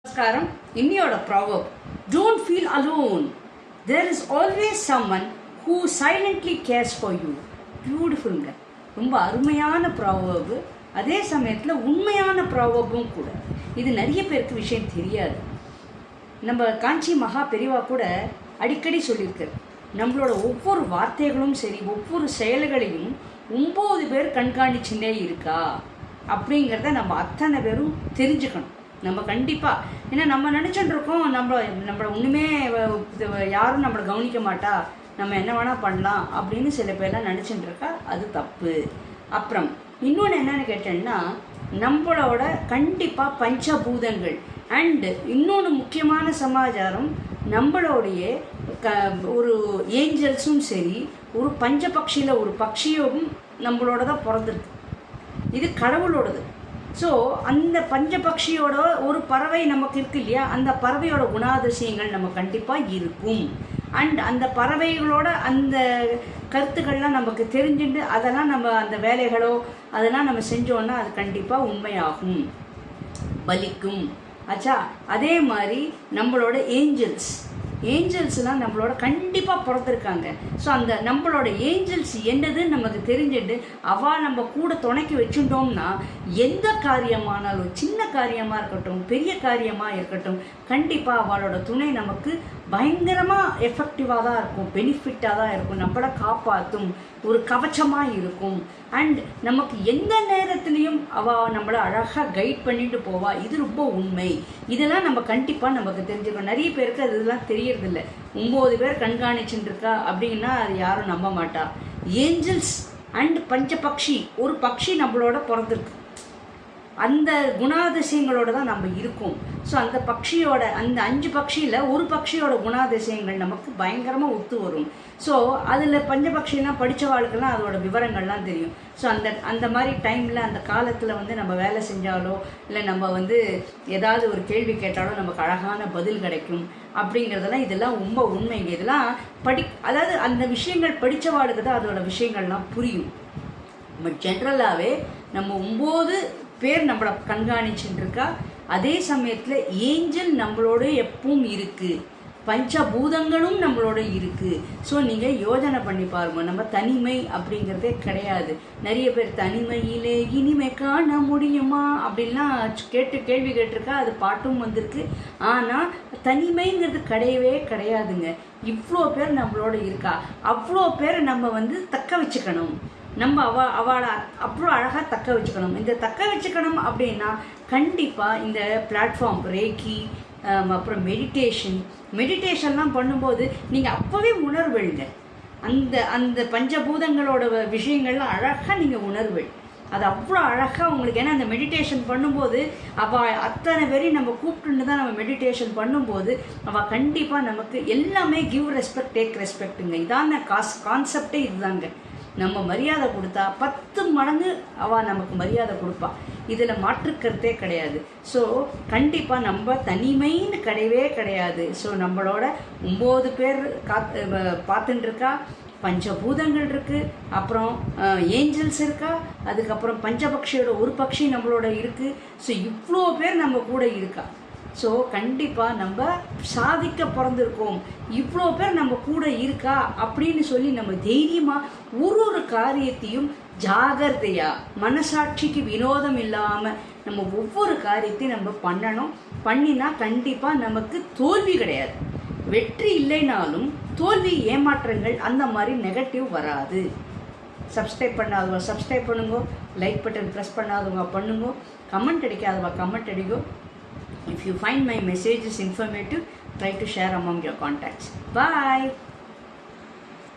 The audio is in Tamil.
Namaskaram. இன்னியோட proverb, don't feel alone. There is always someone who silently cares for you. பியூட்டிஃபுல்ங்க. ரொம்ப அருமையான proverb. அதே சமயத்தில் உண்மையான proverbும் கூட. இது நிறைய பேருக்கு விஷயம் தெரியாது. நம்ம காஞ்சி மகா பெரியவா கூட அடிக்கடி சொல்லியிருக்காரு, நம்மளோட ஒவ்வொரு வார்த்தைகளும் சரி, ஒவ்வொரு செயல்களையும் 9 பேர் கண்காணிச்சுட்டே இருக்கா அப்படிங்கிறத நம்ம அத்தனை பேரும் தெரிஞ்சுக்கணும். நம்ம கண்டிப்பாக, ஏன்னா நம்ம நினச்சிட்டு இருக்கோம் நம்மளை ஒன்றுமே யாரும் நம்மளை கவனிக்க மாட்டா, நம்ம என்ன வேணால் பண்ணலாம் அப்படின்னு சில பேர்லாம் நினச்சிட்டு இருக்கா. அது தப்பு. அப்புறம் இன்னொன்று என்னென்னு கேட்டேன்னா, நம்மளோட கண்டிப்பாக பஞ்சபூதங்கள் அண்டு இன்னொன்று முக்கியமான சமாச்சாரம், நம்மளுடைய ஒரு ஏஞ்சல்ஸும் சரி, ஒரு பஞ்சபக்ஷியில் ஒரு பக்ஷியும் நம்மளோட தான் பிறந்திருக்கு. இது கடவுளோடது. ஸோ அந்த பஞ்சபக்ஷியோட ஒரு பறவை நமக்கு இருக்கு இல்லையா, அந்த பறவையோட குணாதிசயங்கள் நம்ம கண்டிப்பாக இருக்கும். அண்ட் அந்த பறவைகளோட அந்த கருத்துக்கள்லாம் நமக்கு தெரிஞ்சுட்டு அதெல்லாம் நம்ம அந்த வேலைகளோ அதெல்லாம் நம்ம செஞ்சோன்னா அது கண்டிப்பாக உண்மையாகும், பலிக்கும். ஆச்சா, அதே மாதிரி நம்மளோட ஏஞ்சல்ஸ்லாம் நம்மளோட கண்டிப்பாக பிறந்திருக்காங்க. ஸோ அந்த நம்மளோட ஏஞ்சல்ஸ் என்னதுன்னு நமக்கு தெரிஞ்சுட்டு அவள் நம்ம கூட துணைக்கி வச்சுட்டோம்னா எந்த காரியமானாலும், சின்ன காரியமாக இருக்கட்டும் பெரிய காரியமாக இருக்கட்டும், கண்டிப்பாக அவளோட துணை நமக்கு பயங்கரமாக எஃபெக்டிவாக தான் இருக்கும், பெனிஃபிட்டாக தான் இருக்கும், நம்மளை காப்பாற்றும், ஒரு கவச்சமாக இருக்கும். அண்ட் நமக்கு எந்த நேரத்துலையும் அவள் நம்மளை அழகாக கைட் பண்ணிட்டு போவா. இது ரொம்ப உண்மை. இதெல்லாம் நம்ம கண்டிப்பாக நமக்கு தெரிஞ்சுக்கணும். நிறைய பேருக்கு அது இதெல்லாம் தெரியறதில்ல. 9 பேர் கண்காணிச்சுட்டு இருக்கா அப்படின்னா அது யாரும் நம்ப மாட்டா. ஏஞ்சல்ஸ் அண்ட் பஞ்சபக்ஷி, ஒரு பக்ஷி நம்மளோட பிறந்திருக்கு, அந்த குணாதிசயங்களோட தான் நம்ம இருக்கோம். ஸோ அந்த பக்ஷியோட, அந்த 5 பக்ஷியில் ஒரு பக்ஷியோட குணாதிசயங்கள் நமக்கு பயங்கரமாக ஒத்து வரும். ஸோ அதில் பஞ்சபக்ஷிலாம் படித்தவாளுக்கெல்லாம் அதோட விவரங்கள்லாம் தெரியும். ஸோ அந்த மாதிரி டைமில், அந்த காலத்தில் வந்து நம்ம வேலை செஞ்சாலோ இல்லை நம்ம வந்து ஏதாவது ஒரு கேள்வி கேட்டாலோ நமக்கு அழகான பதில் கிடைக்கும் அப்படிங்கிறதெல்லாம் இதெல்லாம் ரொம்ப உண்மைங்க. இதெல்லாம் அதாவது அந்த விஷயங்கள் படித்தவாளுக்கு தான் அதோட விஷயங்கள்லாம் புரியும். பட் ஜென்ரலாகவே நம்ம 9 பேர் நம்மளை கண்காணிச்சுட்டு இருக்கா. அதே சமயத்தில் ஏஞ்சல் நம்மளோட எப்பவும் இருக்குது, பஞ்சபூதங்களும் நம்மளோட இருக்குது. ஸோ நீங்கள் யோஜனை பண்ணி பாருங்க, நம்ம தனிமை அப்படிங்கிறதே கிடையாது. நிறைய பேர் தனிமையிலே இனிமே காண முடியுமா அப்படின்லாம் கேள்வி கேட்டிருக்கா. அது பாட்டும் வந்திருக்கு. ஆனால் தனிமைங்கிறது கிடையவே கிடையாதுங்க. இவ்வளோ பேர் நம்மளோட இருக்கா. அவ்வளோ பேரை நம்ம வந்து தக்க வச்சுக்கணும். நம்ம அவளை அவ்வளோ அழகாக தக்க வச்சுக்கணும். இந்த தக்க வச்சுக்கணும் அப்படின்னா கண்டிப்பாக இந்த பிளாட்ஃபார்ம் ரேக்கி, அப்புறம் மெடிடேஷன்லாம் பண்ணும்போது நீங்கள் அப்போவே உணர்வெழுங்க. அந்த பஞ்சபூதங்களோட விஷயங்கள்லாம் அழகாக நீங்கள் உணர்வெள். அது அவ்வளோ அழகாக உங்களுக்கு. ஏன்னா அந்த மெடிடேஷன் பண்ணும்போது அவள் அத்தனை பேரையும் நம்ம கூப்பிட்டுன்னு தான் நம்ம மெடிடேஷன் பண்ணும்போது அவள் கண்டிப்பாக நமக்கு எல்லாமே கிவ் ரெஸ்பெக்ட் டேக் ரெஸ்பெக்ட்டுங்க. இதான கான்செப்டே இதுதாங்க. நம்ம மரியாதை கொடுத்தா 10 மடங்கு அவள் நமக்கு மரியாதை கொடுப்பா. இதில் மாற்றுக்கருத்தே கிடையாது. ஸோ கண்டிப்பாக நம்ம தனிமைன்னு கிடையவே கிடையாது. ஸோ நம்மளோட 9 பேர் பார்த்துட்டு இருக்கா, பஞ்சபூதங்கள் இருக்குது, அப்புறம் ஏஞ்சல்ஸ் இருக்கா, அதுக்கப்புறம் பஞ்சபக்ஷியோட ஒரு பக்ஷி நம்மளோட இருக்குது. ஸோ இவ்வளோ பேர் நம்ம கூட இருக்கா. ஸோ கண்டிப்பாக நம்ம சாதிக்க பிறந்திருக்கோம், இவ்வளோ பேர் நம்ம கூட இருக்கா அப்படின்னு சொல்லி நம்ம தைரியமாக ஒரு காரியத்தையும் ஜாகிரதையாக, மனசாட்சிக்கு வினோதம் இல்லாமல் நம்ம ஒவ்வொரு காரியத்தையும் நம்ம பண்ணணும். பண்ணினா கண்டிப்பாக நமக்கு தோல்வி கிடையாது. வெற்றி இல்லைனாலும் தோல்வி, ஏமாற்றங்கள் அந்த மாதிரி நெகட்டிவ் வராது. சப்ஸ்கிரைப் பண்ணாதவங்க சப்ஸ்கிரைப் பண்ணுங்க, லைக் பட்டன் ப்ரெஸ் பண்ணாதவங்க பண்ணுங்க, கமெண்ட் அடிக்காதவங்க கமெண்ட் அடிங்கோ. If you find my message is informative, try to share among your contacts. Bye.